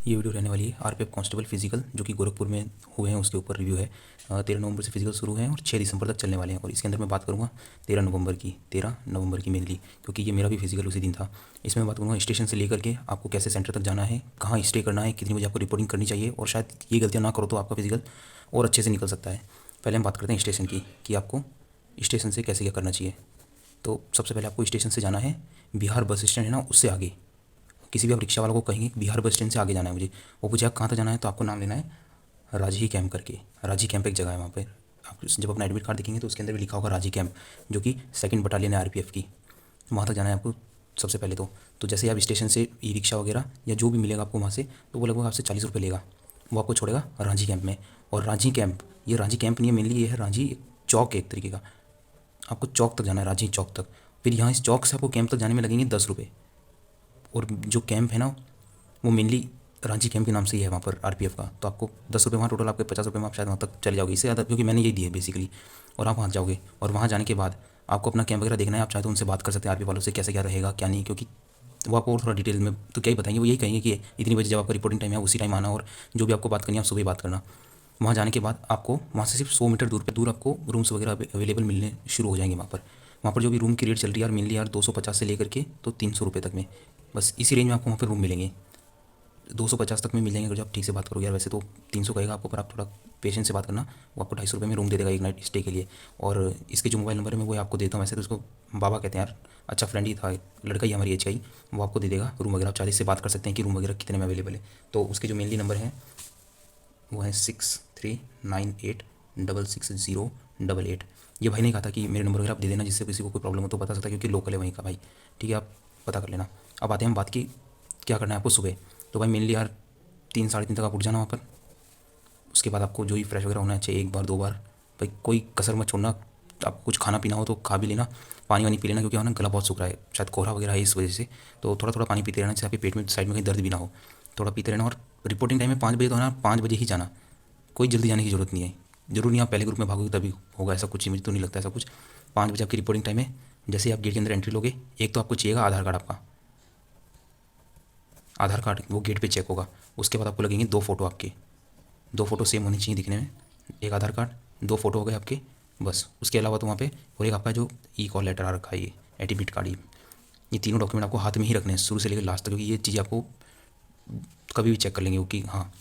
ये वीडियो रहने वाली है आरपीएफ कांस्टेबल फिजिकल जो कि गोरखपुर में हुए हैं उसके ऊपर रिव्यू है। 13 नवंबर से फिजिकल शुरू हैं और 6 दिसंबर तक चलने वाले हैं। और इसके अंदर मैं बात करूँगा 13 नवंबर की मेनली, क्योंकि ये मेरा भी फिजिकल उसी दिन था। इसमें मैं बात करूँगा स्टेशन से लेकर के आपको कैसे सेंटर तक जाना है, कहाँ स्टे करना है, कितनी बजे आपको रिपोर्टिंग करनी चाहिए, और शायद ये गलतियाँ ना करो तो आपका फिजिकल और अच्छे से निकल सकता है। पहले हम बात करते हैं स्टेशन की कि आपको स्टेशन से कैसे क्या करना चाहिए। तो सबसे पहले आपको स्टेशन से जाना है, बिहार बस स्टैंड है ना उससे आगे। किसी भी आप रिक्शा वाला को कहेंगे बिहार बस स्टैंड से आगे जाना है मुझे, वो पूछेगा कहाँ तक जाना है, तो आपको नाम लेना है राजी कैंप करके। राजी कैंप एक जगह है, वहाँ पर आप जब अपना एडमिट कार्ड देखेंगे तो उसके अंदर भी लिखा होगा राजी कैंप, जो कि 2nd बटालियन है आरपीएफ की। वहाँ तक जाना है आपको सबसे पहले। तो जैसे आप स्टेशन से ई रिक्शा वगैरह या जो भी मिलेगा आपको वहाँ से, तो वो लगभग आपसे 40 रुपये लेगा। वो आपको छोड़ेगा रांझी कैंप में। और रांझी कैंप, ये रांझी कैंप नहीं है मेनली, ये है रांझी चौक है एक तरीके का। आपको चौक तक जाना है, रांझी चौक तक। फिर यहाँ इस चौक से आपको कैंप तक जाने में लगेंगे 10 रुपये। और जो कैंप है ना वो मेनली रांची कैंप के नाम से ही है वहाँ पर आरपीएफ का। तो आपको 10 रुपये वहाँ टोटल, आपके 50 रुपये में आप शायद वहाँ तक चले जाओगे, इससे ज़्यादा, क्योंकि मैंने यही दिए बेसिकली। और आप वहाँ जाओगे और वहाँ जाने के बाद आपको अपना कैंप वगैरह देखना है। आप चाहे तो उनसे बात कर सकते हैं आरपीएफ वालों से, कैसे क्या रहेगा क्या नहीं, क्योंकि वो आपको और थोड़ा डिटेल में तो क्या ही बताएंगे। वो यही कहेंगे कि इतनी बजे जब आपका रिपोर्टिंग टाइम है उसी टाइम आना, और जो भी आपको बात करनी है आप सुबह बात करना। वहाँ जाने के बाद आपको वहाँ से सिर्फ 100 मीटर दूर आपको रूम्स वगैरह अवेलेबल मिलने शुरू हो जाएंगे वहाँ पर जो भी रूम की रेट चल रही है यार, मेनली यार 250 से लेकर के तो 300 रुपये तक में, बस इसी रेंज में आपको वहाँ पर रूम मिलेंगे। 250 तक में मिल जाएंगे अगर जो आप ठीक से बात करोगे यार। वैसे तो 300 कहेगा आपको, पर आप थोड़ा पेशेंस से बात करना। वो आपको 250 रुपये में रूम दे देगा एक नाइट स्टे के लिए। और इसके जो मोबाइल नंबर है मैं वो आपको देता हूँ। वैसे तो उसको बाबा कहते हैं यार, अच्छा फ्रेंड ही था, लड़का ही हमारी एज का ही। वो आपको दे देगा रूम वगैरह। आप चार्ज से बात कर सकते हैं कि रूम वगैरह कितने में अवेलेबल है। तो उसके जो मेनली नंबर हैं वो है 63986608। ये भाई ने कहा था कि मेरे नंबर वगैरह आप दे देना, जिससे किसी को कोई प्रॉब्लम हो तो बता सकता है, क्योंकि लोकल है वहीं का भाई। ठीक है, आप पता कर लेना। अब आते हैं हम बात की क्या करना है आपको सुबह। तो भाई मेनली यार 3 साढ़े 3 तक आप उठ जाना वहाँ पर। उसके बाद आपको जो ही फ्रेश वगैरह होना चाहिए 1 बार 2 बार, भाई कोई कसर मत छोड़ना। आपको कुछ खाना पीना हो तो खा भी लेना, पानी वानी पी लेना, क्योंकि वहाँ ना गला बहुत सूख रहा है, शायद कोहरा वगैरह है इस वजह से। तो थोड़ा थोड़ा पानी पीते रहना, जिससे आपके पेट में साइड में कहीं दर्द भी ना हो। थोड़ा पीते रहना। और रिपोर्टिंग टाइम में 5 बजे तो है ना, 5 बजे ही जाना। कोई जल्दी जाने की ज़रूरत नहीं है। जरूर नहीं आप पहले ग्रुप में भागोगे तभी होगा ऐसा कुछ ही, मुझे तो नहीं लगता ऐसा कुछ। 5 बजे आपकी रिपोर्टिंग टाइम है। जैसे ही आप गेट के अंदर एंट्री लोगे, एक तो आपको चाहिएगा आधार कार्ड आपका। आधार कार्ड वो गेट पे चेक होगा। उसके बाद आपको लगेंगे 2 फ़ोटो आपके। 2 फ़ोटो सेम होनी चाहिए दिखने में। एक आधार कार्ड, 2 फ़ोटो हो गए आपके, बस। उसके अलावा तो वहाँ पे और एक आपका जो ई कॉल लेटर आ रखा है, ये एडमिट कार्ड, ये तीनों डॉक्यूमेंट आपको हाथ में ही रखने हैं शुरू से लेकर लास्ट तक, क्योंकि ये चीज़ आपको कभी भी चेक कर लेंगे वो कि हाँ।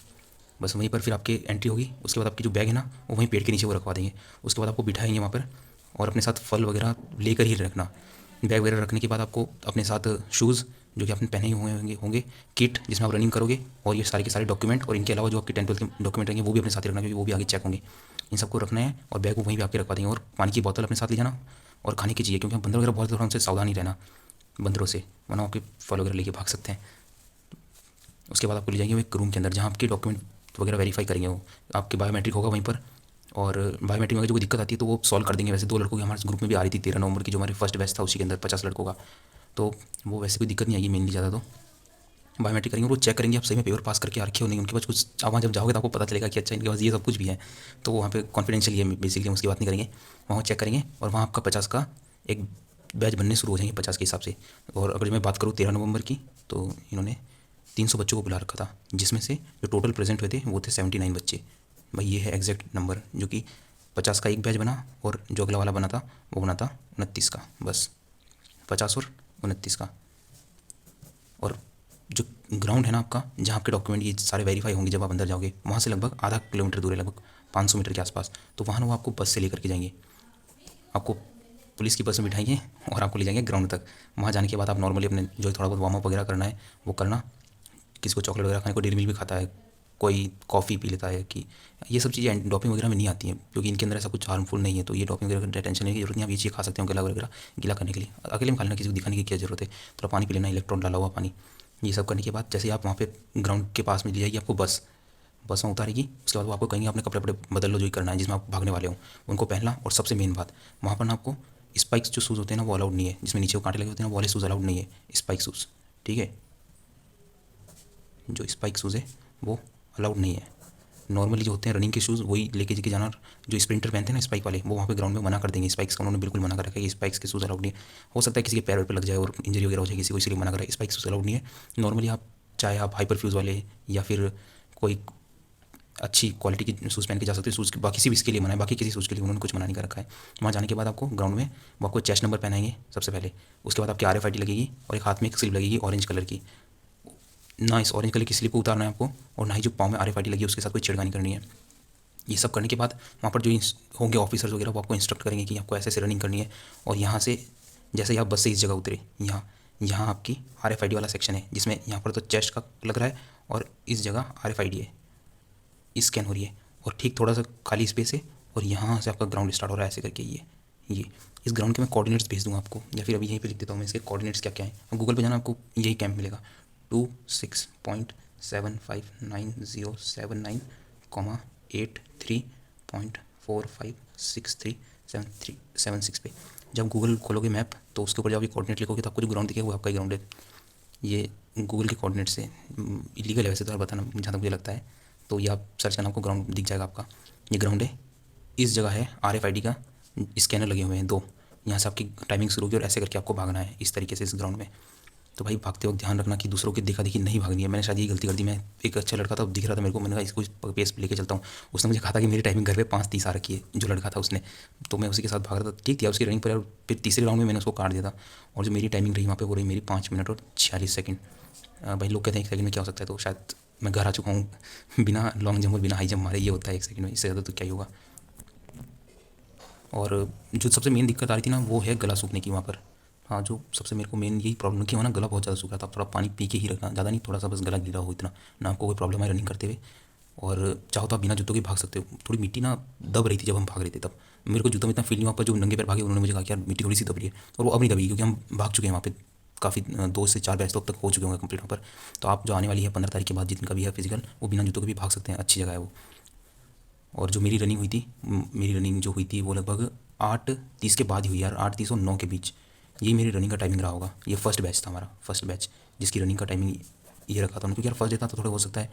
बस वहीं पर फिर आपकी एंट्री होगी। उसके बाद आपकी जो बैग है ना वो वहीं पेड़ के नीचे वो रखवा देंगे। उसके बाद आपको बिठाएंगे वहाँ पर, और अपने साथ फल वगैरह लेकर ही रखना। बैग वगैरह रखने के बाद आपको अपने साथ शूज़ जो कि आपने पहने ही हुए होंगे, किट जिसमें आप रनिंग करोगे, और ये सारे के सारे डॉक्यूमेंट, और इनके अलावा जो आपके 10th 12th के डॉक्यूमेंट रहेंगे वो भी अपने साथ ही रखना, क्योंकि वो भी आगे चेक होंगे। इन सबको रखना है और बैग को वहीं पे आपके रखवा देंगे। और पानी की बोतल अपने साथ ले जाना, और खाने की चीज़ें, क्योंकि बंदर वगैरह बहुत, थोड़ा उनसे सावधान ही रहना बंदरों से, वरना आपके फल वगैरह लेके भाग सकते हैं। उसके बाद आपको ले जाएंगे वो एक रूम के अंदर, जहाँ आपके डॉक्यूमेंट वगैरह वेरीफाई करेंगे। वो आपके बायोमेट्रिक होगा वहीं पर। और बायोमेट्रिक में अगर जो कोई दिक्कत आती है तो वो सॉल्व कर देंगे। वैसे 2 लड़कों की हमारे ग्रुप में भी आ रही थी 13 नवंबर की, जो हमारे फर्स्ट बैच था उसी के अंदर 50 लड़कों का। तो वो वैसे कोई दिक्कत नहीं आएगी मेनली ज़्यादा। तो बायोमेट्रिक करेंगे, वो चेक करेंगे आप सही में पेपर पास करके आ रखे हो नहीं उनके पास कुछ। आप वहाँ जब जाओगे तो आपको पता चलेगा कि अच्छा इनके पास ये सब कुछ भी है। तो वहाँ पे कॉन्फिडेंशियल है बेसिकली, हम उसकी बात नहीं करेंगे। वहाँ चेक करेंगे और वहाँ आपका 50 का एक बैच बनने शुरू हो जाएंगे 50 के हिसाब से। और अगर मैं बात करूँ 13 नवंबर की, तो इन्होंने 300 बच्चों को बुला रखा था, जिसमें से जो टोटल प्रेजेंट हुए थे वो थे 79 बच्चे। भाई ये है एग्जैक्ट नंबर, जो कि 50 का एक बैच बना, और जो अगला वाला बना था वो बना था 29 का, बस 50 और 29 का। और जो ग्राउंड है ना आपका, जहाँ आपके डॉक्यूमेंट ये सारे वेरीफाई होंगे जब आप अंदर जाओगे, वहाँ से लगभग आधा किलोमीटर दूर है, लगभग 500 मीटर के आसपास। तो वहाँ ना वो आपको बस से लेकर के जाएंगे, आपको पुलिस की बस में बिठाएंगे और आपको ले जाएंगे ग्राउंड तक। वहाँ जाने के बाद आप नॉर्मली अपने जो थोड़ा बहुत वार्म अप वगैरह करना है वो करना। किसी को चॉकलेट वगैरह खाने को, डेयरी मिल्क भी खाता है, कोई कॉफ़ी पी लेता है, कि ये सब चीज़ें डॉपिंग वगैरह में नहीं आती हैं, क्योंकि इनके अंदर ऐसा कुछ हार्मफुल नहीं है। तो ये डॉपिंग वगैरह की टेंशन की जरूरत नहीं। आप ये चीज़ खा सकते हो गला वगैरह गीला करने के लिए, अकेले में खा लेना, किसी को दिखाने की क्या जरूरत है। थोड़ा पानी पी लेना, इलेक्ट्रॉन डाला हुआ पानी। ये सब करने के बाद जैसे आप वहाँ पे ग्राउंड के पास में ले जाएगी आपको बस में उतारेगी। उसके बाद वो आपको कहेंगे अपने कपड़े वपड़े बदल लो, जो ही करना है जिसमें आप भागने वाले हो उनको पहनना। और सबसे मेन बात, वहाँ पर ना आपको स्पाइक्स जो शूज़ होते हैं ना वो अलाउड नहीं है, जिसमें नीचे वो कांटे लगे होते हैं ना, वो वाले शूज़ अलाउड नहीं है, स्पाइक शूज़। ठीक है, जो स्पाइक शूज़ है वो अलाउड नहीं है। नॉर्मली जो होते हैं रनिंग के शूज़ वही लेके जाना। जो स्प्रिंटर पहनते हैं ना स्पाइक वाले, वो वहाँ पे ग्राउंड में मना कर देंगे। स्पाइक्स का उन्होंने बिल्कुल मना कर रखा है कि स्पाइक्स के शूज़ अलाउड नहीं है। हो सकता है किसी के पैर पे लग जाए और इंजरी वगैरह हो जाए किसी को, इसलिए मना कर रहा है। स्पाइक शूज़ अलाउड नहीं है। नॉर्मली आप चाहे आप हाइपर फ्यूज़ वाले या फिर कोई अच्छी क्वालिटी की शूज़ पहन के जा सकते हो। शूज़ बाकी किसी भी इसके लिए मना है, बाकी किसी शूज़ के लिए उन्होंने कुछ मना नहीं कर रखा है। वहाँ जाने के बाद आपको ग्राउंड में वो आपको चेस्ट नंबर पहनाएंगे सबसे पहले। उसके बाद आपकी RFID लगेगी और एक हाथ में एक स्लिप लगेगी ऑरेंज कलर की। ना इस ऑरेंज कलर की स्लिप को उतारना है आपको, और ना ही जो पाँव में RFID लगी है उसके साथ कोई छेड़खानी करनी है। ये सब करने के बाद वहाँ पर जो होंगे ऑफिसर्स वगैरह वो आपको इंस्ट्रक्ट करेंगे कि आपको ऐसे ऐसे रनिंग करनी है। और यहाँ से जैसे ही आप बस से इस जगह उतरे, यहाँ यहाँ आपकी RFID वाला सेक्शन है, जिसमें यहाँ पर तो चेस्ट का लग रहा है और इस जगह RFID है, स्कैन हो रही है, और ठीक थोड़ा सा खाली स्पेस है, और यहाँ से आपका ग्राउंड स्टार्ट हो रहा है ऐसे करके। ये इस ग्राउंड के मैं कोऑर्डिनेट्स भेज दूँगा आपको, या फिर अभी यहीं पे लिख देता हूँ मैं इसके कोऑर्डिनेट्स क्या क्या हैं। और गूगल पे जाना, आपको यही कैंप मिलेगा 26.75907 83.45637376 पे जब गूगल खोलोगे मैप तो उसके ऊपर जब कोऑर्डिनेट लिखोगे तो आपको जो ग्राउंड दिखेगा वो आपका ही ग्राउंड है। ये गूगल के कोऑर्डिनेट से इलीगल है वैसे तो, बताना जहाँ तक मुझे लगता है। तो ये आप सर्च करना, आपको ग्राउंड दिख जाएगा आपका। ये ग्राउंड है, इस जगह है RFID का स्कैनर लगे हुए हैं 2। यहाँ से आपकी टाइमिंग शुरू होगी और ऐसे करके आपको भागना है इस तरीके से इस ग्राउंड में। तो भाई भागते वक्त ध्यान रखना कि दूसरों की देखा देखी नहीं भागनी है। मैंने शायद ये गलती कर दी। मैं एक अच्छा लड़का था, दिख रहा था मेरे को, मैंने कहा इसको पेस लेके चलता हूँ। उसने मुझे कहा था कि मेरी टाइमिंग घर पे 5:30 आ रखी है, जो लड़का था उसने। तो मैं उसी के साथ भाग रहा था, ठीक थी उसकी रनिंग पर। फिर तीसरे राउंड में मैंने उसको काट दिया था, और जो मेरी टाइमिंग रही वहाँ पर वो रही मेरी 5 मिनट और 46 सेकंड। भाई लोग कहते हैं 1 सेकंड में क्या हो सकता है, तो शायद मैं घर आ चुका हूँ बिना लॉन्ग जंप और बिना हाई जंप मारे। ये होता है 1 सेकंड में, इससे ज़्यादा तो क्या ही होगा। और जो सबसे मेन दिक्कत आ रही थी ना वो है गला सूखने की वहाँ पर। हाँ, जो सबसे मेरे को मेन यही प्रॉब्लम कि वहाँ ना गला बहुत ज़्यादा सूख रहा था। आप थोड़ा पानी पी के ही रखना, ज़्यादा नहीं, थोड़ा सा बस गला गीला हो, इतना ना आपको कोई प्रॉब्लम है रनिंग करते हुए। और चाहो तो आप बिना जूतों के भाग सकते हो। थोड़ी मिट्टी ना दब रही थी जब हम भाग रहे थे, तब मेरे को जूतों में इतना फील नहीं हुआ, पर जो नंगे पैर भागे उन्होंने मुझे कहा कि यार मिट्टी थोड़ी सी दब रही है। और वो अब नहीं दबी क्योंकि हम भाग चुके हैं वहाँ पे काफ़ी 2 से 4 बैच तो अब तक हो चुके होंगे कंप्लीट वहाँ पर। तो आप जो आने वाली है 15 तारीख के बाद जिनका भी है फिजिकल, वो बिना जूतों के भी भाग सकते हैं, अच्छी जगह है वो। और जो मेरी रनिंग हुई थी, मेरी रनिंग जो हुई थी वो लगभग 8:30 के बाद ही हुई यार, 8:30 और 9 के बीच। यही मेरी रनिंग का टाइमिंग रहा होगा। ये फर्स्ट बैच था हमारा, फर्स्ट बैच जिसकी रनिंग का टाइमिंग ये रखा था उन्होंने, क्योंकि यार फर्स्ट डे था तो थोड़ा हो सकता है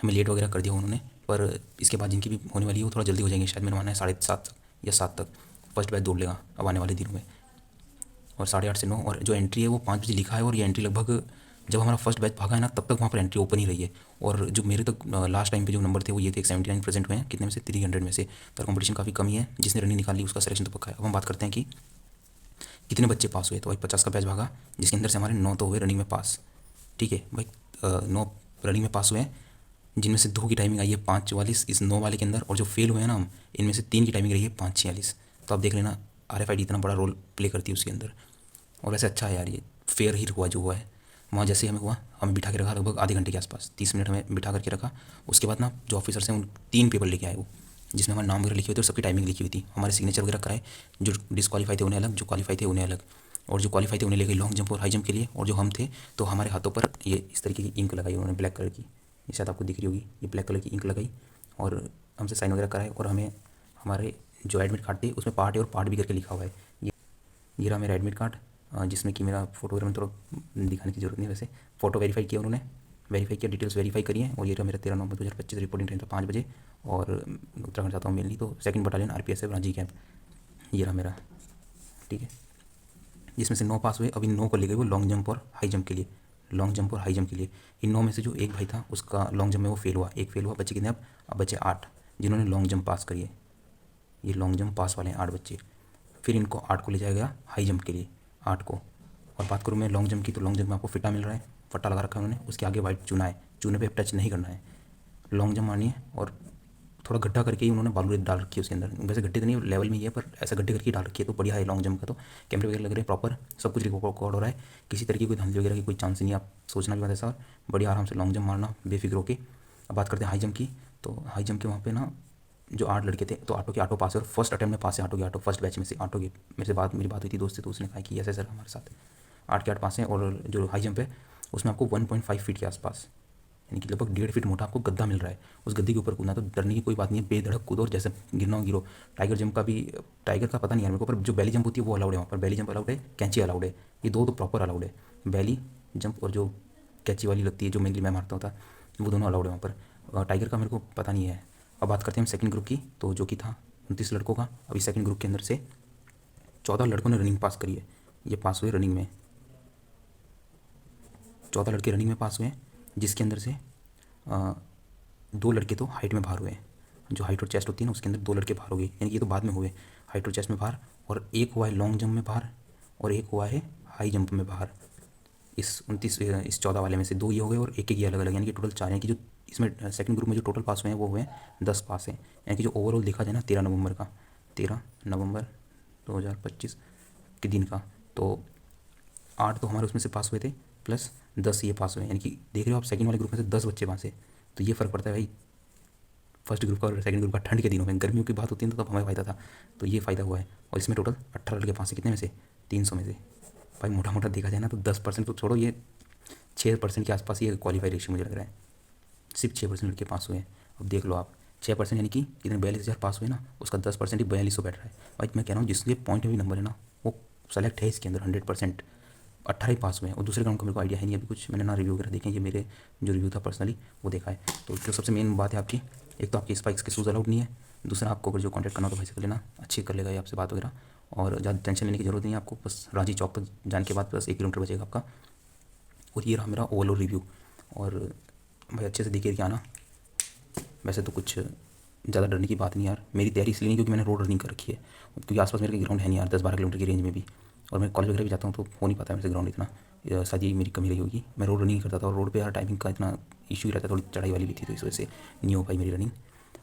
हमें लेट वगैरह कर दिया उन्होंने। पर इसके बाद जिनकी भी होने वाली है वो थोड़ा जल्दी हो जाएंगे, शायद मेरा मानना है 7:30 तक या 7 तक फर्स्ट बैच दौड़ लेगा अब आने वाले दिनों में। और 8:30 से 9, और जो एंट्री है वो 5 बजे लिखा है। और ये एंट्री लगभग जब हमारा फर्स्ट बैच भागा है ना तब तक वहाँ पर एंट्री ओपन ही रही है। और जो मेरे तक लास्ट टाइम पे जो नंबर थे वो ये थे, 79 प्रेजेंट हुए हैं, कितने में से 300 में से। तो कंपटीशन काफ़ी कम ही है, जिसने रनिंग निकाली उसका सिलेक्शन तो पक्का है। अब हम बात करते हैं कि कितने बच्चे पास हुए। तो भाई 50 का बैच भागा, जिसके अंदर से हमारे 9 तो हुए रनिंग में पास। ठीक है भाई, 9 रनिंग में पास हुए हैं, जिनमें से 2 की टाइमिंग आई है 5:44 इस 9 वाले के अंदर। और जो फेल हुए हैं ना हम, इनमें से 3 की टाइमिंग रही है 5:46। तो आप देख लेना RFID इतना बड़ा रोल प्ले करती है उसके अंदर। और वैसे अच्छा है यार, ये फेयर ही हुआ जो हुआ है। वहाँ जैसे हमें हुआ, हमें बिठा के रखा लगभग आधे घंटे के आसपास, 30 मिनट हमें बिठा करके रखा। उसके बाद ना जो ऑफिसर्स हैं उन 3 पेपर लेके आए वो, जिसमें हमारे नाम वगैरह लिखे हुए थे और सबकी टाइमिंग लिखी हुई थी, हमारे सिग्नेचर वगैरह कराए। जो डिस्क्वालीफाई थे उन्हें अलग, जो क्वालीफाई थे उन्हें अलग। और जो क्वालीफाई थे उन्हें ले गए लॉन्ग जंप और हाई जंप के लिए। और जो हम थे तो हमारे हाथों पर ये इस तरीके की इंक लगाई उन्होंने, ब्लैक कलर की, ये शायद आपको दिख रही होगी, ये ब्लैक कलर की इंक लगाई। और हमसे साइन वगैरह कराए, और हमें हमारे जो एडमिट कार्ड थे उसमें पार्ट ए और पार्ट बी करके लिखा हुआ है। ये रहा मेरा एडमिट कार्ड, जिसमें कि मेरा फोटो वगैरह में थोड़ा दिखाने की जरूरत नहीं, वैसे फ़ोटो वेरीफाई किया उन्होंने, वेरीफाई किया, डिटेल्स वेरीफाई करी हैं। और ये रहा मेरा 13 नवंबर 2025 रिपोर्टिंग टाइम था 5 बजे। और उत्तराखंड जाता हूँ मेनली, तो 2nd battalion RPSF Ranchi camp. ये रहा मेरा, ठीक है, जिसमें से 9 पास हुए। अभी 9 को ले गए वो लॉन्ग जंप और हाई जंप के लिए, लॉन्ग जंप और हाई जंप के लिए। इन 9 में से जो एक भाई था उसका लॉन्ग जंप में वो फेल हुआ, एक फेल हुआ। बच्चे कितने अब बच्चे 8 जिन्होंने लॉन्ग जंप पास करी है। ये लॉन्ग जंप पास वाले हैं 8 बच्चे। फिर इनको 8 को ले जाया गया हाई जंप के लिए, 8 को। और बात करूँ मैं लॉन्ग जंप की, तो लॉन्ग जंप में आपको फिटा मिल रहा है, फट्टा लगा रखा है उन्होंने, उसके आगे वाइट चूना है, चूने पे टच नहीं करना है। लॉन्ग जंप मारनी है, और थोड़ा गड्ढा करके ही उन्होंने बालू रेत डाल रखी है उसके अंदर। वैसे गड्ढे तो नहीं, लेवल में ही है, पर ऐसा गड्ढे करके डाल रखी है, तो बढ़िया है लॉन्ग जंप का। तो कैमरे वगैरह लग रहे हैं प्रॉपर, सब कुछ रिकॉर्ड हो रहा है, किसी तरह की कोई धंधे वगैरह की कोई चांस नहीं है। आप सोचना भी मत ऐसा, बढ़िया आराम से लॉन्ग जंप मारना बेफिक्र होके। अब बात करते हैं हाई जंप की। तो हाई जंप के वहाँ पे ना जो 8 लड़के थे, तो 8 के 8 पास है, और फर्स्ट अटेम्प्ट में पास है 8 के 8 फर्स्ट बैच में से 8 के। मेरे मेरी बात हुई थी दोस्त से, तो उसने कहा कि ऐसे सर हमारे साथ 8 के 8 पास हैं। और जो हाई जंप है उसमें आपको 1.5 फीट के आसपास, यानी कि लगभग 1.5 फीट मोटा आपको गद्दा मिल रहा है, उस गद्दे के ऊपर कूदना। तो डरने की कोई बात नहीं है, बेधड़क कूदो और जैसे गिरना हो गिरो। टाइगर जंप का भी, टाइगर का पता नहीं यार मेरे को, पर जो बैली जंप होती है वो अलाउड है वहाँ पर। बैली जंप अलाउड है, कैंची अलाउड है, ये 2 तो प्रॉपर अलाउड है। बैली जंप और जो कैंची वाली लगती है जो मेनली मैं मारता होता, वो दोनों अलाउड है वहाँ पर। टाइगर का मेरे को पता नहीं है। अब बात करते हैं हम सेकंड ग्रुप की, तो जो कि था 29 लड़कों का। अभी सेकंड ग्रुप के अंदर से 14 लड़कों ने रनिंग पास करी है, ये पास हुए रनिंग में, 14 लड़के रनिंग में पास हुए हैं। जिसके अंदर से दो लड़के तो हाइट में बाहर हुए हैं, जो हाइट और चेस्ट होती है ना उसके अंदर दो लड़के बाहर हो गए, यानी कि ये तो बाद में हुए, हाइट और चेस्ट में बाहर, और एक हुआ है लॉन्ग जंप में बाहर, और एक हुआ है हाई जंप में बाहर। इस 14 वाले में से दो ये हो गए और एक ये अलग अलग, यानी कि टोटल 4, यानी कि जो इसमें सेकंड ग्रुप में जो टोटल पास हुए हैं वो हुए हैं 10 पास हैं, यानी कि जो ओवरऑल देखा जाए ना 13 नवंबर का, 13 नवंबर 2025 के दिन का, तो 8 तो हमारे उसमें से पास हुए थे प्लस 10 ये पास हुए, यानी कि देख रहे हो आप सेकंड वाले ग्रुप में से 10 बच्चे पास है। तो ये फ़र्क पड़ता है भाई फर्स्ट ग्रुप का और सेकंड ग्रुप का। ठंड के दिनों में गर्मियों की बात होती है तो तब हमें फ़ायदा था, तो ये फ़ायदा हुआ है। और इसमें टोटल 18 लड़के पास है, कितने में से 300 में से। भाई मोटा मोटा देखा जाए ना तो 10% तो छोड़ो, ये 6% के आसपास ये क्वालिफाई रेशियो मुझे लग रहा है, सिर्फ 6% लड़के पास हुए हैं। अब देख लो आप 6% यानी कि कितने 42,000 पास हुए ना, उसका 10% ही 4200 बैठ रहा है। भाई मैं कह रहा हूँ जिसके पॉइंट में भी नंबर है ना वो सेलेक्ट है इसके अंदर 100%, 18 ही पास हुए हैं। और दूसरे ग्राउंड का मेरे को आइडिया है नहीं अभी कुछ, मैंने ना रिव्यू वगैरह देखे, ये मेरे जो रिव्यू था पर्सनली वो देखा है। तो जो सबसे मेन बात है आपकी, एक तो आपकी स्पाइक्स के शूज़ अलाउड नहीं है, दूसरा आपको अगर जो कॉन्टैक्ट करना हो तो भाई से कर लेना, अच्छी कर लेगा ये आपसे बात वगैरह, और ज़्यादा टेंशन लेने की ज़रूरत नहीं है आपको। बस रांची चौक तक जाने के बाद बस 1 किलोमीटर बचेगा आपका। और ये रहा मेरा ओवरऑल रिव्यू। और भाई अच्छे से देखिए क्या आना। वैसे तो कुछ ज़्यादा डरने की बात नहीं यार, मेरी तैयारी इसलिए नहीं क्योंकि मैंने रोड रनिंग कर रखी है, क्योंकि आसपास मेरे ग्राउंड है नहीं यार 10-12 किलोमीटर की रेंज में भी, और मैं कॉलेज वगैरह भी जाता हूँ तो हो नहीं पाता मेरे से ग्राउंड इतना, शायद यही मेरी कमी रही होगी। मैं रोड रनिंग करता था और रोड पे यार टाइमिंग का इतना इशू ही रहता, थोड़ी चढ़ाई वाली भी थी तो इस वजह से नहीं हो पाई मेरी रनिंग।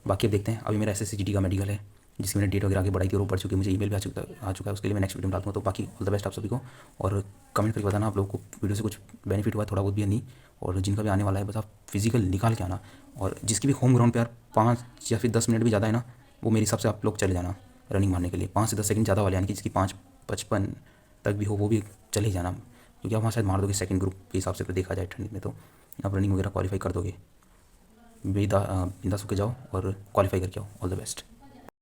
बाकी अब देखते हैं, अभी मेरा SSCGT का मेडिकल है जिसकी मैंने डेट वगैरह आगे बढ़ाई थी और वो पढ़ चुकी है, मुझे ईमेल भी आ चुका है, उसके लिए मैं नेक्स्ट वीडियो में डालूंगा। तो बाकी ऑल द बेस्ट आप सभी को, और कमेंट करके बताना आप लोगों को वीडियो से कुछ बेनिफिट हुआ थोड़ा बहुत भी या नहीं, और जिनका भी आने वाला है बस आप फिजिकल निकाल के आना। और जिसकी भी होम ग्राउंड पे यार 5 या फिर 10 मिनट भी ज़्यादा है ना, वो मेरे हिसाब से आप लोग चले जाना रनिंग मारने के लिए, 5 से 10 सेकंड ज़्यादा वाले, यानी कि जिसकी 5:55 तक भी हो वो भी चले ही जाना, क्योंकि आप वहाँ शायद मार दोगे सेकंड ग्रुप के हिसाब से अगर देखा जाए ठंड में, तो आप रनिंग वगैरह क्वालिफाई कर दोगे। बिंदास होके जाओ और क्वालिफाई करके आओ। All the best.